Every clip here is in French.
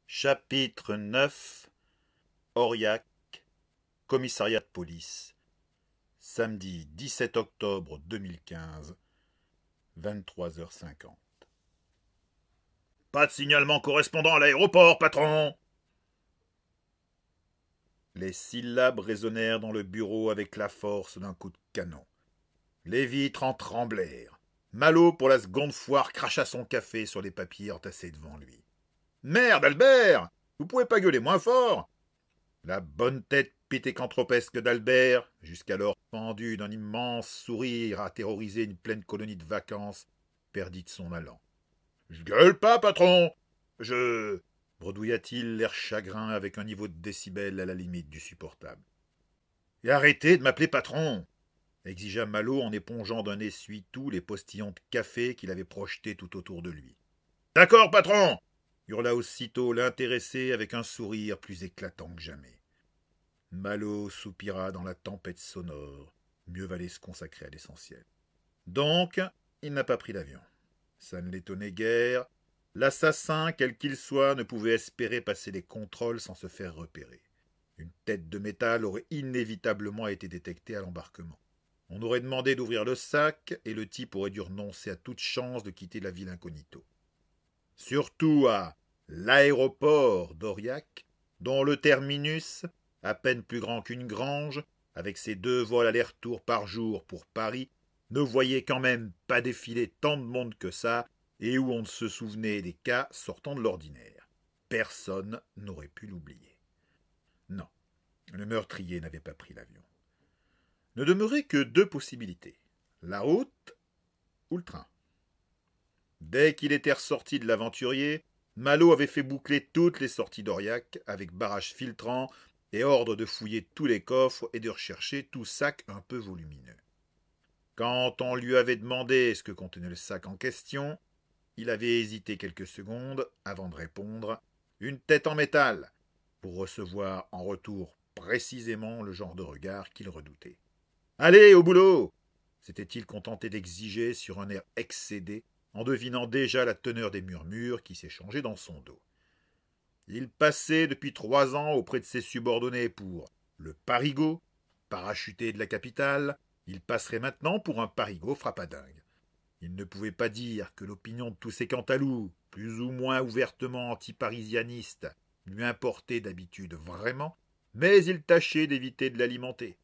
Chapitre 9. Aurillac, commissariat de police. Samedi 17 octobre 2015, 23h50. Pas de signalement correspondant à l'aéroport, patron! Les syllabes résonnèrent dans le bureau avec la force d'un coup de canon. Les vitres en tremblèrent. Malo, pour la seconde fois, cracha son café sur les papiers entassés devant lui. Merde, Albert! Vous pouvez pas gueuler moins fort! La bonne tête pitécanthropesque d'Albert, jusqu'alors fendue d'un immense sourire à terroriser une pleine colonie de vacances, perdit de son allant. Je gueule pas, patron! Je. Bredouilla-t-il, l'air chagrin avec un niveau de décibels à la limite du supportable. Et arrêtez de m'appeler patron! Exigea Malo en épongeant d'un essuie-tout les postillons de café qu'il avait projetés tout autour de lui. D'accord, patron! Hurla aussitôt l'intéressé avec un sourire plus éclatant que jamais. Malo soupira dans la tempête sonore. Mieux valait se consacrer à l'essentiel. Donc, il n'a pas pris l'avion. Ça ne l'étonnait guère. L'assassin, quel qu'il soit, ne pouvait espérer passer les contrôles sans se faire repérer. Une tête de métal aurait inévitablement été détectée à l'embarquement. On aurait demandé d'ouvrir le sac et le type aurait dû renoncer à toute chance de quitter la ville incognito. Surtout à l'aéroport d'Aurillac, dont le terminus, à peine plus grand qu'une grange, avec ses 2 vols aller-retour par jour pour Paris, ne voyait quand même pas défiler tant de monde que ça, et où on ne se souvenait des cas sortant de l'ordinaire. Personne n'aurait pu l'oublier. Non, le meurtrier n'avait pas pris l'avion. Ne demeurait que 2 possibilités, la route ou le train. Dès qu'il était ressorti de l'aventurier, Malo avait fait boucler toutes les sorties d'Aurillac avec barrage filtrant et ordre de fouiller tous les coffres et de rechercher tout sac un peu volumineux. Quand on lui avait demandé ce que contenait le sac en question, il avait hésité quelques secondes avant de répondre « Une tête en métal » pour recevoir en retour précisément le genre de regard qu'il redoutait. « Allez, au boulot !» s'était-il contenté d'exiger sur un air excédé en devinant déjà la teneur des murmures qui s'échangeaient dans son dos. Il passait depuis 3 ans auprès de ses subordonnés pour le parigot, parachuté de la capitale, il passerait maintenant pour un parigot frappadingue. Il ne pouvait pas dire que l'opinion de tous ces cantalous, plus ou moins ouvertement antiparisianistes, lui importait d'habitude vraiment, mais il tâchait d'éviter de l'alimenter.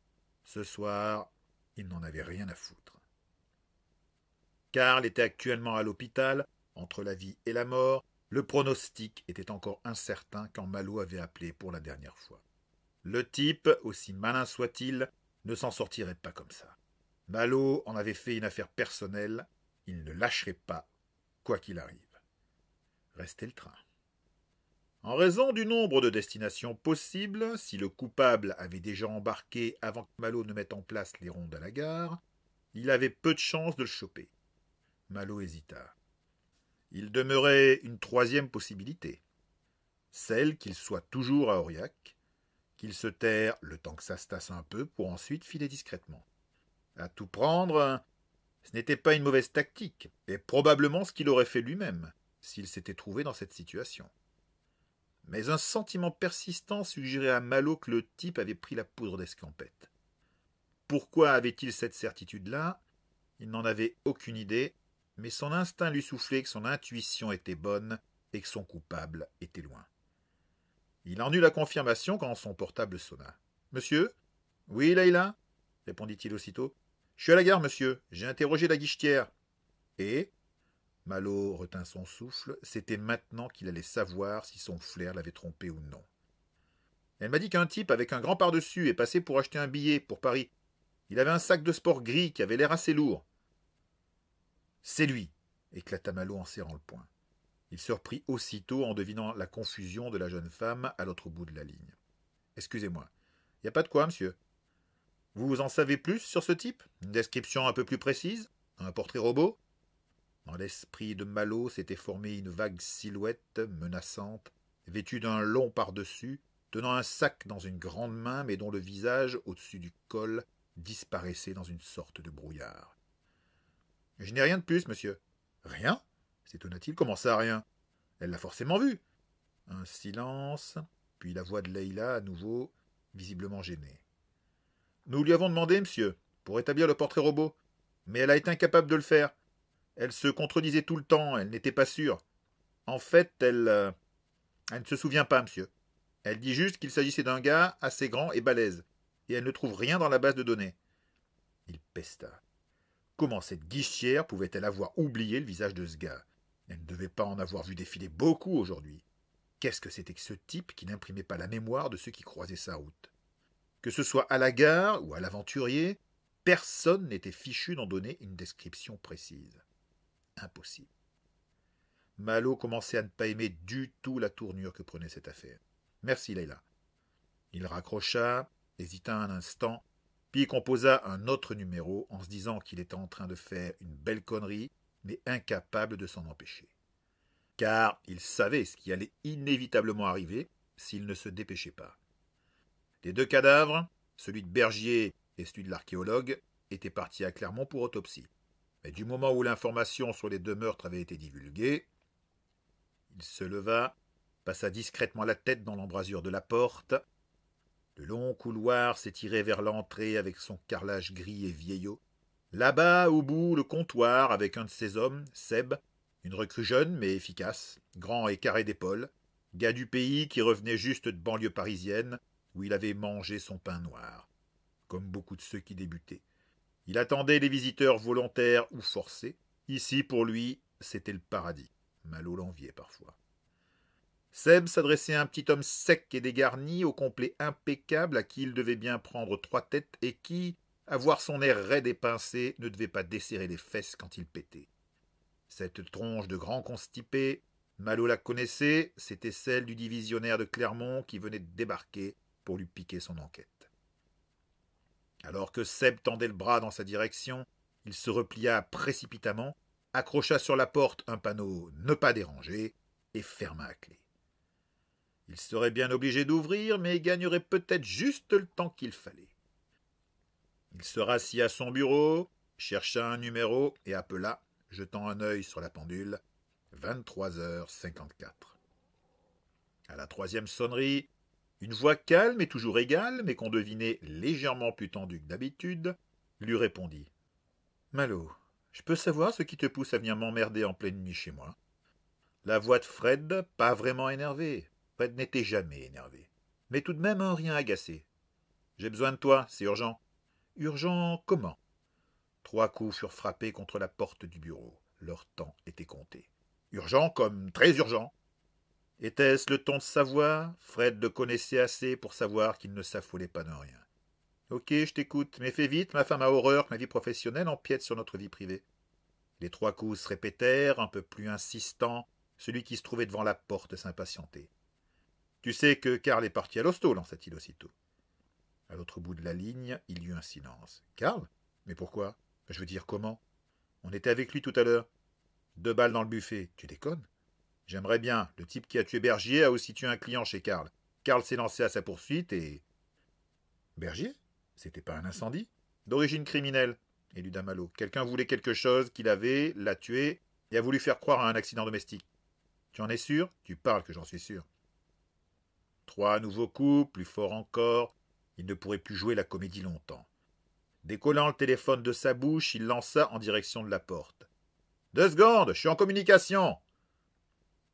Ce soir, il n'en avait rien à foutre. Karl était actuellement à l'hôpital, entre la vie et la mort. Le pronostic était encore incertain quand Malo avait appelé pour la dernière fois. Le type, aussi malin soit-il, ne s'en sortirait pas comme ça. Malo en avait fait une affaire personnelle. Il ne lâcherait pas, quoi qu'il arrive. Restait le train. En raison du nombre de destinations possibles, si le coupable avait déjà embarqué avant que Malo ne mette en place les rondes à la gare, il avait peu de chances de le choper. Malo hésita. Il demeurait une 3e possibilité, celle qu'il soit toujours à Aurillac, qu'il se terre le temps que ça se tasse un peu pour ensuite filer discrètement. À tout prendre, ce n'était pas une mauvaise tactique, et probablement ce qu'il aurait fait lui-même, s'il s'était trouvé dans cette situation. Mais un sentiment persistant suggérait à Malo que le type avait pris la poudre d'escampette. Pourquoi avait-il cette certitude-là? Il n'en avait aucune idée, mais son instinct lui soufflait que son intuition était bonne et que son coupable était loin. Il en eut la confirmation quand son portable sonna. « Monsieur ?»« Oui, Leïla ?» répondit-il aussitôt. « Je suis à la gare, monsieur. J'ai interrogé la guichetière. »« Et ?» Malo retint son souffle. C'était maintenant qu'il allait savoir si son flair l'avait trompé ou non. « Elle m'a dit qu'un type avec un grand par-dessus est passé pour acheter un billet pour Paris. Il avait un sac de sport gris qui avait l'air assez lourd. »« C'est lui !» éclata Malo en serrant le poing. Il se reprit aussitôt en devinant la confusion de la jeune femme à l'autre bout de la ligne. « Excusez-moi. Il n'y a pas de quoi, monsieur. Vous en savez plus sur ce type? Une description un peu plus précise? Un portrait robot ?» Dans l'esprit de Malo s'était formée une vague silhouette menaçante, vêtue d'un long par-dessus, tenant un sac dans une grande main, mais dont le visage, au-dessus du col, disparaissait dans une sorte de brouillard. « Je n'ai rien de plus, monsieur. »« Rien ?» s'étonna-t-il. « Comment ça, rien? Elle l'a forcément vu. » Un silence, puis la voix de Leïla à nouveau, visiblement gênée. Nous lui avons demandé, monsieur, pour établir le portrait robot, mais elle a été incapable de le faire. Elle se contredisait tout le temps, elle n'était pas sûre. En fait, elle ne se souvient pas, monsieur. Elle dit juste qu'il s'agissait d'un gars assez grand et balèze, et elle ne trouve rien dans la base de données. Il pesta. Comment cette guichière pouvait-elle avoir oublié le visage de ce gars? Elle ne devait pas en avoir vu défiler beaucoup aujourd'hui. Qu'est-ce que c'était que ce type qui n'imprimait pas la mémoire de ceux qui croisaient sa route? Que ce soit à la gare ou à l'aventurier, personne n'était fichu d'en donner une description précise. Impossible. Malo commençait à ne pas aimer du tout la tournure que prenait cette affaire. Merci, Leïla. Il raccrocha, hésita un instant, puis composa un autre numéro en se disant qu'il était en train de faire une belle connerie, mais incapable de s'en empêcher. Car il savait ce qui allait inévitablement arriver s'il ne se dépêchait pas. Les deux cadavres, celui de Bergier et celui de l'archéologue, étaient partis à Clermont pour autopsie. Mais du moment où l'information sur les deux meurtres avait été divulguée, il se leva, passa discrètement la tête dans l'embrasure de la porte. Le long couloir s'étirait vers l'entrée avec son carrelage gris et vieillot. Là-bas, au bout, le comptoir avec un de ses hommes, Seb, une recrue jeune mais efficace, grand et carré d'épaules, gars du pays qui revenait juste de banlieue parisienne, où il avait mangé son pain noir, comme beaucoup de ceux qui débutaient. Il attendait les visiteurs volontaires ou forcés. Ici, pour lui, c'était le paradis. Malo l'enviait parfois. Seb s'adressait à un petit homme sec et dégarni, au complet impeccable, à qui il devait bien prendre 3 têtes et qui, à voir son air raide et pincé, ne devait pas desserrer les fesses quand il pétait. Cette tronche de grand constipé, Malo la connaissait, c'était celle du divisionnaire de Clermont qui venait de débarquer pour lui piquer son enquête. Alors que Seb tendait le bras dans sa direction, il se replia précipitamment, accrocha sur la porte un panneau « Ne pas déranger » et ferma à clé. Il serait bien obligé d'ouvrir, mais gagnerait peut-être juste le temps qu'il fallait. Il se rassit à son bureau, chercha un numéro et appela, jetant un œil sur la pendule, 23h54. À la 3e sonnerie, une voix calme et toujours égale, mais qu'on devinait légèrement plus tendue que d'habitude, lui répondit. « Malo, je peux savoir ce qui te pousse à venir m'emmerder en pleine nuit chez moi ?» La voix de Fred, pas vraiment énervée. Fred n'était jamais énervé, mais tout de même un rien agacé. « J'ai besoin de toi, c'est urgent. »« Urgent comment ?» 3 coups furent frappés contre la porte du bureau. Leur temps était compté. Urgent comme très urgent. Était-ce le ton de sa voix? Fred le connaissait assez pour savoir qu'il ne s'affolait pas de rien. « Ok, je t'écoute, mais fais vite, ma femme a horreur que ma vie professionnelle empiète sur notre vie privée. » Les 3 coups se répétèrent, un peu plus insistants. Celui qui se trouvait devant la porte s'impatientait. « Tu sais que Karl est parti à l'hosto, lança-t-il aussitôt. À l'autre bout de la ligne, il y eut un silence. « Karl? Mais pourquoi? Je veux dire, comment? On était avec lui tout à l'heure. 2 balles dans le buffet. Tu déconnes? J'aimerais bien. Le type qui a tué Bergier a aussi tué un client chez Karl. Karl s'est lancé à sa poursuite et... » Bergier? C'était pas un incendie? D'origine criminelle, éluda Malo. Quelqu'un voulait quelque chose qu'il avait, l'a tué et a voulu faire croire à un accident domestique. Tu en es sûr? Tu parles que j'en suis sûr. 3 nouveaux coups, plus forts encore. Il ne pourrait plus jouer la comédie longtemps. Décollant le téléphone de sa bouche, il lança en direction de la porte. « 2 secondes, je suis en communication !»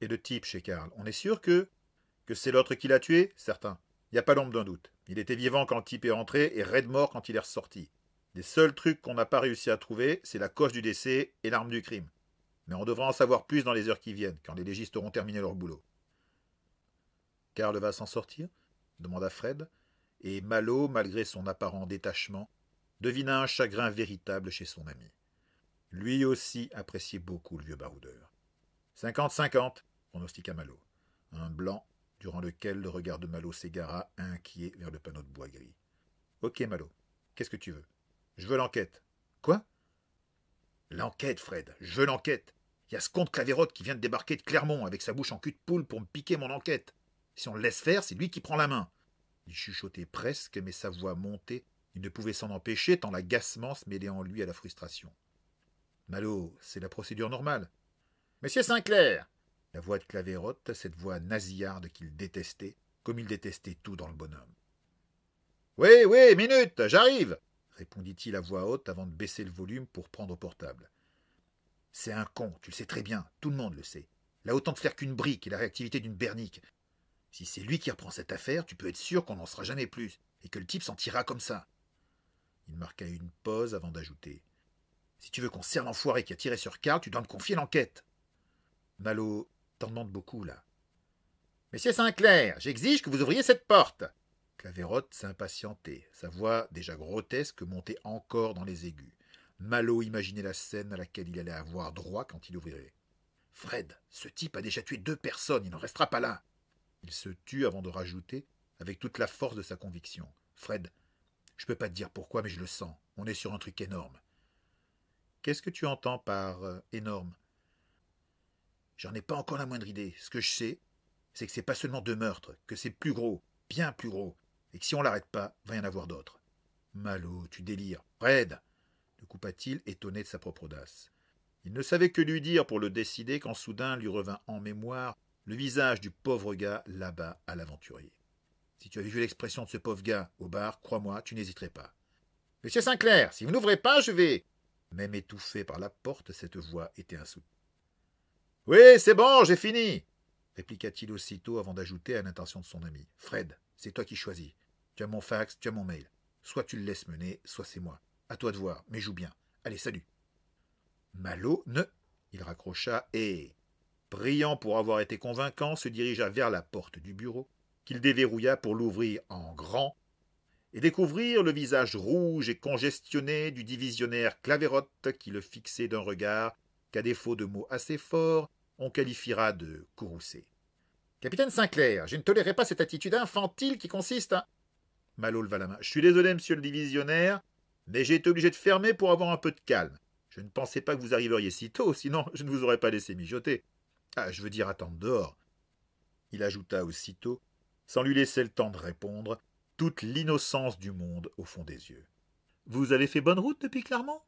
Et le type chez Karl, on est sûr que c'est l'autre qui l'a tué? Certain. Il n'y a pas l'ombre d'un doute. Il était vivant quand le type est rentré et raide mort quand il est ressorti. Les seuls trucs qu'on n'a pas réussi à trouver, c'est la cause du décès et l'arme du crime. Mais on devra en savoir plus dans les heures qui viennent, quand les légistes auront terminé leur boulot. Karl va s'en sortir? Demanda Fred, et Malo, malgré son apparent détachement, devina un chagrin véritable chez son ami. Lui aussi appréciait beaucoup le vieux baroudeur. 50-50, pronostiqua Malo. Un blanc, durant lequel le regard de Malo s'égara, inquiet, vers le panneau de bois gris. Ok, Malo, qu'est-ce que tu veux? Je veux l'enquête. Quoi? L'enquête, Fred, je veux l'enquête. Il y a ce comte Clavérotte qui vient de débarquer de Clermont avec sa bouche en cul de poule pour me piquer mon enquête. Si on le laisse faire, c'est lui qui prend la main. Il chuchotait presque, mais sa voix montait. Il ne pouvait s'en empêcher, tant l'agacement se mêlait en lui à la frustration. Malo, c'est la procédure normale. Monsieur Sinclair, La voix de Claverotte, cette voix nasillarde qu'il détestait, comme il détestait tout dans le bonhomme. « Oui, oui, minute, j'arrive !» répondit-il à voix haute avant de baisser le volume pour prendre au portable. « C'est un con, tu le sais très bien, tout le monde le sait. Il a autant de flair qu'une brique et la réactivité d'une bernique. Si c'est lui qui reprend cette affaire, tu peux être sûr qu'on n'en sera jamais plus, et que le type s'en tirera comme ça. » Il marqua une pause avant d'ajouter. « Si tu veux qu'on serre l'enfoiré qui a tiré sur Karl, tu dois me confier l'enquête. » « Malo, t'en demandes beaucoup, là. »« Monsieur Sinclair, j'exige que vous ouvriez cette porte. » Claverotte s'impatientait. Sa voix, déjà grotesque, montait encore dans les aigus. Malo imaginait la scène à laquelle il allait avoir droit quand il ouvrirait. « Fred, ce type a déjà tué 2 personnes, il n'en restera pas là. » Il se tut avant de rajouter, avec toute la force de sa conviction. « Fred, je peux pas te dire pourquoi, mais je le sens. On est sur un truc énorme. »« Qu'est-ce que tu entends par énorme ?» J'en ai pas encore la moindre idée. Ce que je sais, c'est que c'est pas seulement 2 meurtres, que c'est plus gros, bien plus gros, et que si on l'arrête pas, va y en avoir d'autres. Malo, tu délires. Fred, le coupa-t-il, étonné de sa propre audace. Il ne savait que lui dire pour le décider quand soudain lui revint en mémoire le visage du pauvre gars là-bas à l'aventurier. Si tu avais vu l'expression de ce pauvre gars au bar, crois-moi, tu n'hésiterais pas. « Monsieur Sinclair, si vous n'ouvrez pas, je vais... » Même étouffée par la porte, cette voix était insoutenable. « Oui, c'est bon, j'ai fini !» répliqua-t-il aussitôt avant d'ajouter à l'intention de son ami. « Fred, c'est toi qui choisis. Tu as mon fax, tu as mon mail. Soit tu le laisses mener, soit c'est moi. À toi de voir, mais joue bien. Allez, salut !» Malo ne... Il raccrocha et, priant pour avoir été convaincant, se dirigea vers la porte du bureau, qu'il déverrouilla pour l'ouvrir en grand et découvrir le visage rouge et congestionné du divisionnaire Claverotte qui le fixait d'un regard qu'à défaut de mots assez forts, on qualifiera de courroucé. « Capitaine Sinclair, je ne tolérerai pas cette attitude infantile qui consiste à... » Malo leva la main. « Je suis désolé, monsieur le divisionnaire, mais j'ai été obligé de fermer pour avoir un peu de calme. Je ne pensais pas que vous arriveriez si tôt, sinon je ne vous aurais pas laissé mijoter. Ah, je veux dire attendre dehors. » Il ajouta aussitôt, sans lui laisser le temps de répondre, toute l'innocence du monde au fond des yeux. « Vous avez fait bonne route depuis Clermont ?»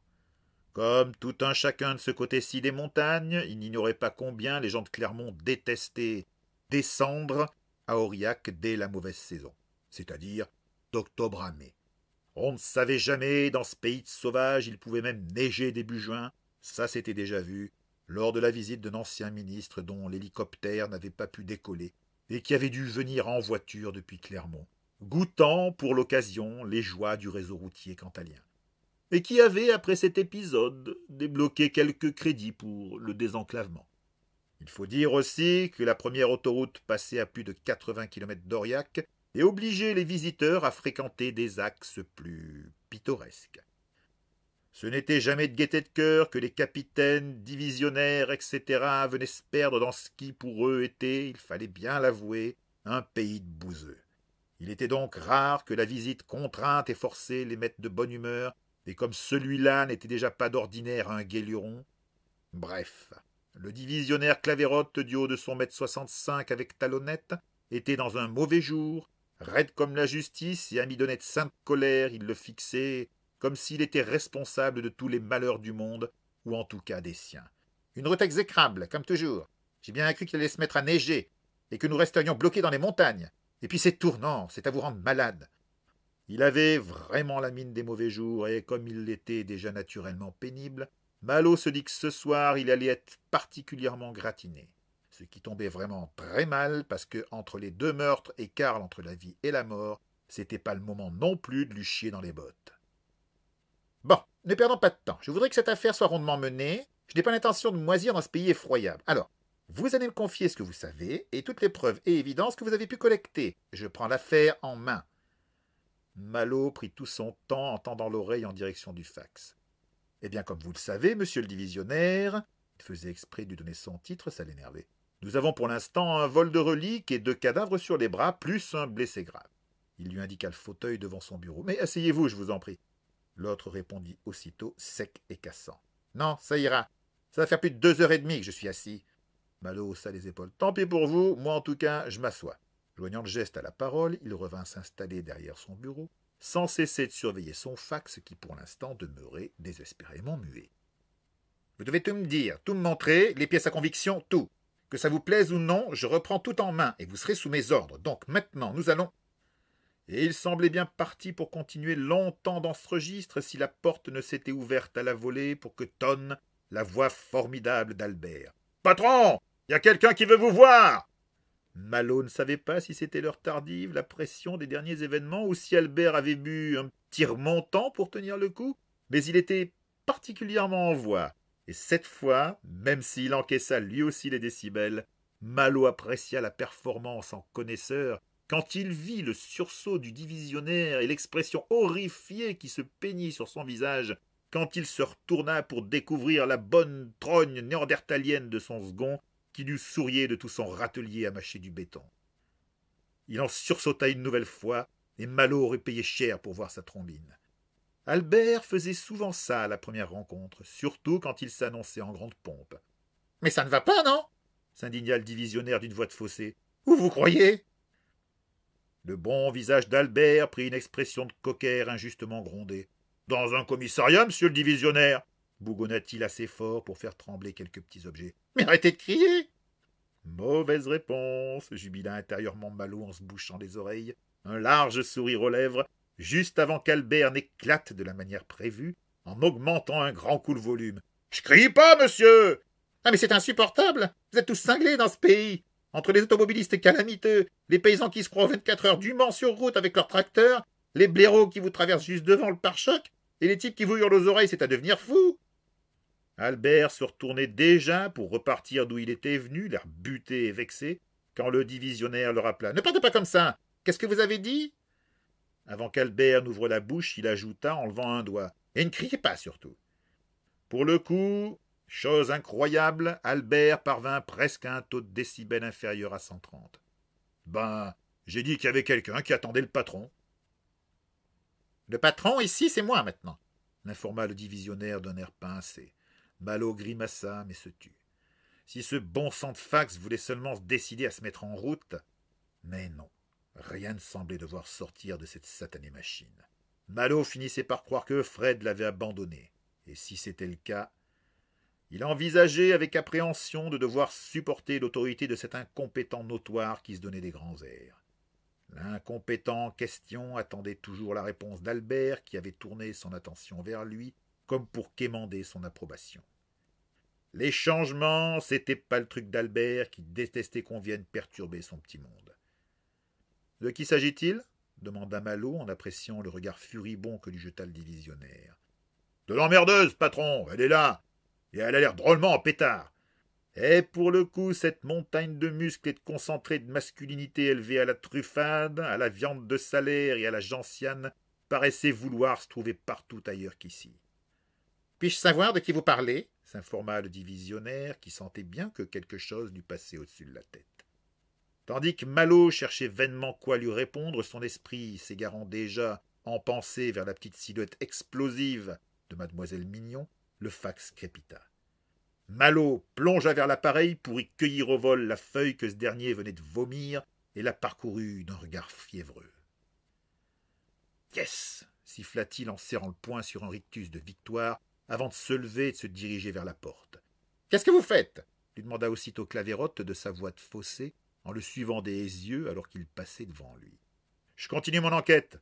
Comme tout un chacun de ce côté-ci des montagnes, il n'ignorait pas combien les gens de Clermont détestaient descendre à Aurillac dès la mauvaise saison, c'est-à-dire d'octobre à mai. On ne savait jamais, dans ce pays de sauvages, il pouvait même neiger début juin, ça s'était déjà vu, lors de la visite d'un ancien ministre dont l'hélicoptère n'avait pas pu décoller et qui avait dû venir en voiture depuis Clermont, goûtant pour l'occasion les joies du réseau routier cantalien, et qui avait, après cet épisode, débloqué quelques crédits pour le désenclavement. Il faut dire aussi que la première autoroute passait à plus de 80 km d'Aurillac et obligeait les visiteurs à fréquenter des axes plus pittoresques. Ce n'était jamais de gaieté de cœur que les capitaines, divisionnaires, etc. venaient se perdre dans ce qui, pour eux, était, il fallait bien l'avouer, un pays de bouseux. Il était donc rare que la visite contrainte et forcée les mette de bonne humeur, et comme celui-là n'était déjà pas d'ordinaire un guéluron. Bref, le divisionnaire Claverotte, du haut de son 1,65 m avec talonnette, était dans un mauvais jour, raide comme la justice, et amidonné de sainte colère, il le fixait comme s'il était responsable de tous les malheurs du monde, ou en tout cas des siens. Une route exécrable, comme toujours. J'ai bien cru qu'il allait se mettre à neiger, et que nous resterions bloqués dans les montagnes. Et puis c'est tournant, c'est à vous rendre malade. Il avait vraiment la mine des mauvais jours, et comme il l'était déjà naturellement pénible, Malo se dit que ce soir il allait être particulièrement gratiné. Ce qui tombait vraiment très mal, parce que entre les 2 meurtres et Karl entre la vie et la mort, c'était pas le moment non plus de lui chier dans les bottes. Bon, ne perdons pas de temps. Je voudrais que cette affaire soit rondement menée. Je n'ai pas l'intention de moisir dans ce pays effroyable. Alors, vous allez me confier ce que vous savez et toutes les preuves et évidences que vous avez pu collecter. Je prends l'affaire en main. Malo prit tout son temps en tendant l'oreille en direction du fax. Eh bien, comme vous le savez, monsieur le divisionnaire, il faisait exprès de lui donner son titre, ça l'énervait. Nous avons pour l'instant un vol de reliques et 2 cadavres sur les bras, plus un blessé grave. Il lui indiqua le fauteuil devant son bureau. Mais asseyez-vous, je vous en prie. L'autre répondit aussitôt, sec et cassant. Non, ça ira. Ça va faire plus de 2h30 que je suis assis. Malo haussa les épaules. Tant pis pour vous, moi en tout cas, je m'assois. Joignant le geste à la parole, il revint s'installer derrière son bureau, sans cesser de surveiller son fax qui pour l'instant demeurait désespérément muet. Vous devez tout me dire, tout me montrer, les pièces à conviction, tout. Que ça vous plaise ou non, je reprends tout en main et vous serez sous mes ordres. Donc maintenant, nous allons... Et il semblait bien parti pour continuer longtemps dans ce registre si la porte ne s'était ouverte à la volée pour que tonne la voix formidable d'Albert. « Patron, il y a quelqu'un qui veut vous voir !» Malo ne savait pas si c'était l'heure tardive, la pression des derniers événements, ou si Albert avait bu un petit remontant pour tenir le coup, mais il était particulièrement en voix. Et cette fois, même s'il encaissa lui aussi les décibels, Malo apprécia la performance en connaisseur quand il vit le sursaut du divisionnaire et l'expression horrifiée qui se peignit sur son visage quand il se retourna pour découvrir la bonne trogne néandertalienne de son second qui lui souriait de tout son râtelier à mâcher du béton. Il en sursauta une nouvelle fois, et Malo aurait payé cher pour voir sa trombine. Albert faisait souvent ça à la première rencontre, surtout quand il s'annonçait en grande pompe. « Mais ça ne va pas, non » s'indigna le divisionnaire d'une voix de fausset. « Où vous croyez » Le bon visage d'Albert prit une expression de cocker injustement grondé. « Dans un commissariat, monsieur le divisionnaire » bougonna-t-il assez fort pour faire trembler quelques petits objets. « Mais arrêtez de crier !» Mauvaise réponse, jubila intérieurement Malo en se bouchant les oreilles, un large sourire aux lèvres, juste avant qu'Albert n'éclate de la manière prévue, en augmentant un grand coup le volume. « Je crie pas, monsieur !»« Ah, mais c'est insupportable. Vous êtes tous cinglés dans ce pays. Entre les automobilistes calamiteux, les paysans qui se croient 24 heures du Mans sur route avec leurs tracteurs, les blaireaux qui vous traversent juste devant le pare-choc, et les types qui vous hurlent aux oreilles, c'est à devenir fou. » Albert se retournait déjà pour repartir d'où il était venu, l'air buté et vexé, quand le divisionnaire le rappela. « Ne partez pas comme ça. Qu'est-ce que vous avez dit ?» Avant qu'Albert n'ouvre la bouche, il ajouta en levant un doigt. « Et ne criez pas, surtout. » Pour le coup, chose incroyable, Albert parvint presque à un taux de décibels inférieur à 130. « Ben, j'ai dit qu'il y avait quelqu'un qui attendait le patron. »« Le patron, ici, c'est moi, maintenant, » l'informa le divisionnaire d'un air pincé. Malo grimaça, mais se tut. Si ce bon sang de fax voulait seulement se décider à se mettre en route. Mais non, rien ne semblait devoir sortir de cette satanée machine. Malo finissait par croire que Fred l'avait abandonné. Et si c'était le cas, il envisageait avec appréhension de devoir supporter l'autorité de cet incompétent notoire qui se donnait des grands airs. L'incompétent en question attendait toujours la réponse d'Albert qui avait tourné son attention vers lui comme pour quémander son approbation. Les changements, c'était pas le truc d'Albert qui détestait qu'on vienne perturber son petit monde. « De qui s'agit-il » demanda Malo en appréciant le regard furibond que lui jeta le divisionnaire. « De l'emmerdeuse, patron, elle est là, et elle a l'air drôlement en pétard. Et pour le coup, cette montagne de muscles et de concentré de masculinité élevée à la truffade, à la viande de salaire et à la gentiane paraissait vouloir se trouver partout ailleurs qu'ici. »« Puis-je savoir de qui vous parlez » s'informa le divisionnaire, qui sentait bien que quelque chose lui passait au-dessus de la tête. Tandis que Malo cherchait vainement quoi lui répondre, son esprit s'égarant déjà en pensée vers la petite silhouette explosive de mademoiselle Mignon, le fax crépita. Malo plongea vers l'appareil pour y cueillir au vol la feuille que ce dernier venait de vomir et la parcourut d'un regard fiévreux. « Yes !» siffla-t-il en serrant le poing sur un rictus de victoire avant de se lever et de se diriger vers la porte. « Qu'est-ce que vous faites » lui demanda aussitôt Claverotte de sa voix de faussé en le suivant des yeux alors qu'il passait devant lui. « Je continue mon enquête. »«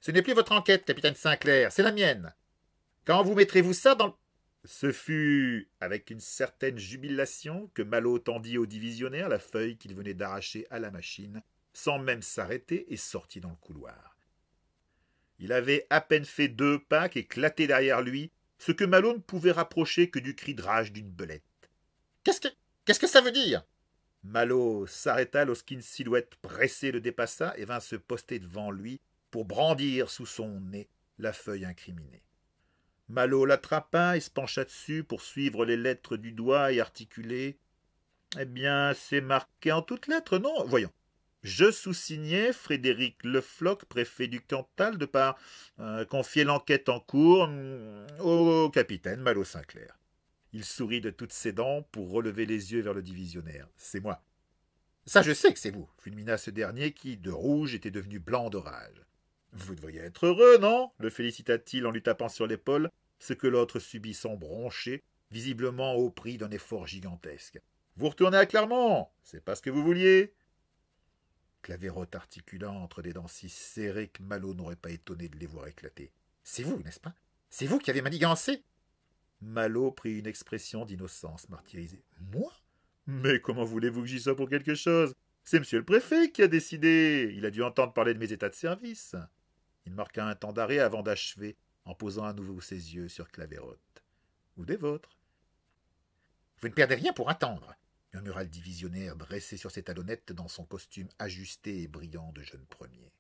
Ce n'est plus votre enquête, capitaine Sinclair, c'est la mienne. Quand vous mettrez-vous ça dans le... » Ce fut avec une certaine jubilation que Malo tendit au divisionnaire la feuille qu'il venait d'arracher à la machine, sans même s'arrêter, et sortit dans le couloir. Il avait à peine fait 2 pas qu'éclatait derrière lui, ce que Malo ne pouvait rapprocher que du cri de rage d'une belette. « Qu'est-ce que ça veut dire ?» Malo s'arrêta lorsqu'une silhouette pressée le dépassa et vint se poster devant lui pour brandir sous son nez la feuille incriminée. Malo l'attrapa et se pencha dessus pour suivre les lettres du doigt et articuler. « Eh bien, c'est marqué en toutes lettres, non ? Voyons. Je sous-signais Frédéric Lefloc, préfet du Cantal, de par confier l'enquête en cours au capitaine Malo Sinclair. » Il sourit de toutes ses dents pour relever les yeux vers le divisionnaire. « C'est moi. »« Ça, je sais que c'est vous, » fulmina ce dernier qui, de rouge, était devenu blanc de rage. « Vous devriez être heureux, non ?» le félicita-t-il en lui tapant sur l'épaule, ce que l'autre subit sans broncher, visiblement au prix d'un effort gigantesque. Vous retournez à Clermont, c'est pas ce que vous vouliez. Clavérotte articula entre des dents si serrées que Malot n'aurait pas étonné de les voir éclater. C'est vous, n'est-ce pas? C'est vous qui avez manigancé? Malot prit une expression d'innocence martyrisée. Moi? Mais comment voulez-vous que j'y sois pour quelque chose? C'est monsieur le préfet qui a décidé. Il a dû entendre parler de mes états de service. Il marqua un temps d'arrêt avant d'achever, en posant à nouveau ses yeux sur Clavérotte. Ou des vôtres. Vous ne perdez rien pour attendre, murmura le divisionnaire dressé sur ses talonnettes dans son costume ajusté et brillant de jeune premier.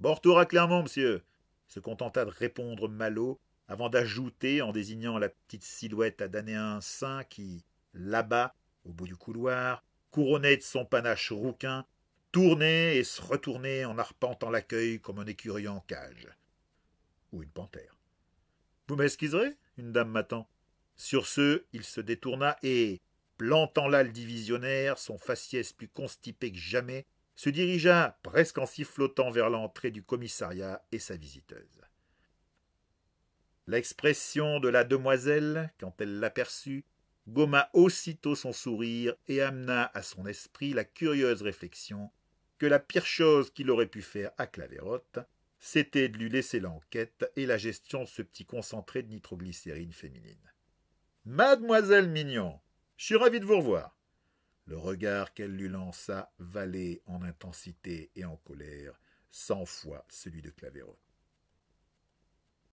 Bon retour à Clermont, monsieur, se contenta de répondre Malot, avant d'ajouter, en désignant la petite silhouette à damnéen saint qui, là-bas, au bout du couloir, couronnait de son panache rouquin, tournait et se retournait en arpentant l'accueil comme un écureuil en cage. Ou une panthère. Vous m'excuserez, une dame m'attend. Sur ce, il se détourna et, plantant là le divisionnaire, son faciès plus constipé que jamais, se dirigea, presque en sifflotant, vers l'entrée du commissariat et sa visiteuse. L'expression de la demoiselle, quand elle l'aperçut, gomma aussitôt son sourire et amena à son esprit la curieuse réflexion que la pire chose qu'il aurait pu faire à Clavérotte, c'était de lui laisser l'enquête et la gestion de ce petit concentré de nitroglycérine féminine. « Mademoiselle Mignon, je suis ravi de vous revoir. » Le regard qu'elle lui lança valait en intensité et en colère 100 fois celui de Clavérotte.